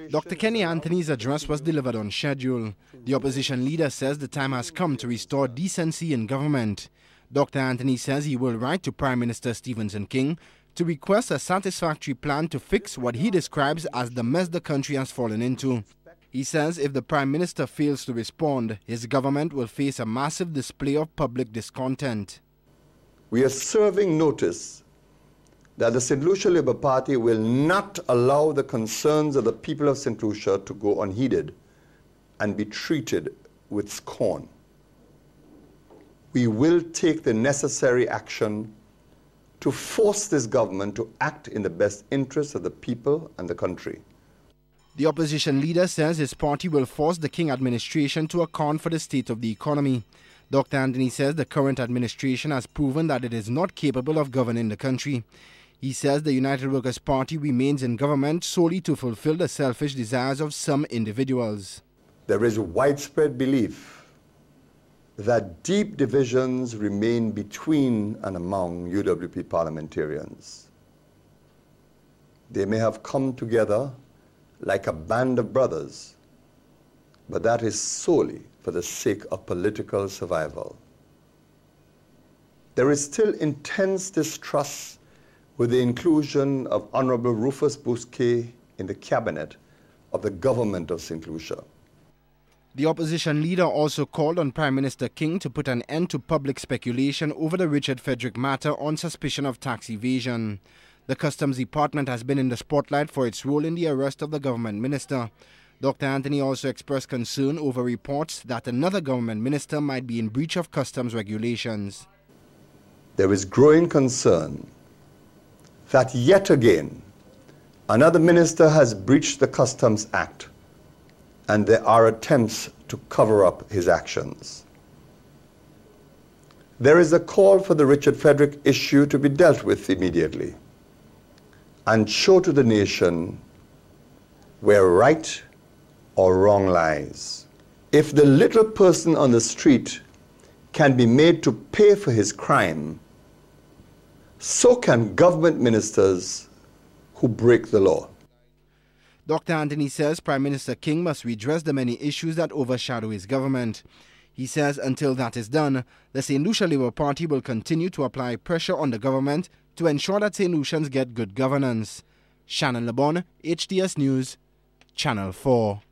Dr. Kenny Anthony's address was delivered on schedule. The opposition leader says the time has come to restore decency in government. Dr. Anthony says he will write to Prime Minister Stephenson King to request a satisfactory plan to fix what he describes as the mess the country has fallen into. He says if the Prime Minister fails to respond, his government will face a massive display of public discontent. We are serving notice that the St. Lucia Labour Party will not allow the concerns of the people of St. Lucia to go unheeded and be treated with scorn. We will take the necessary action to force this government to act in the best interests of the people and the country. The opposition leader says his party will force the King administration to account for the state of the economy. Dr. Anthony says the current administration has proven that it is not capable of governing the country. He says the United Workers' Party remains in government solely to fulfill the selfish desires of some individuals. There is widespread belief that deep divisions remain between and among UWP parliamentarians. They may have come together like a band of brothers, but that is solely for the sake of political survival. There is still intense distrust with the inclusion of Honorable Rufus Bousquet in the cabinet of the government of St. Lucia. The opposition leader also called on Prime Minister King to put an end to public speculation over the Richard Frederick matter on suspicion of tax evasion. The Customs Department has been in the spotlight for its role in the arrest of the government minister. Dr. Anthony also expressed concern over reports that another government minister might be in breach of customs regulations. There is growing concern that yet again another minister has breached the Customs Act, and there are attempts to cover up his actions. There is a call for the Richard Frederick issue to be dealt with immediately and show to the nation where right or wrong lies. If the little person on the street can be made to pay for his crime, so can government ministers who break the law. Dr. Anthony says Prime Minister King must redress the many issues that overshadow his government. He says until that is done, the St. Lucia Labour Party will continue to apply pressure on the government to ensure that St. Lucians get good governance. Shannon LeBon, HTS News, Channel 4.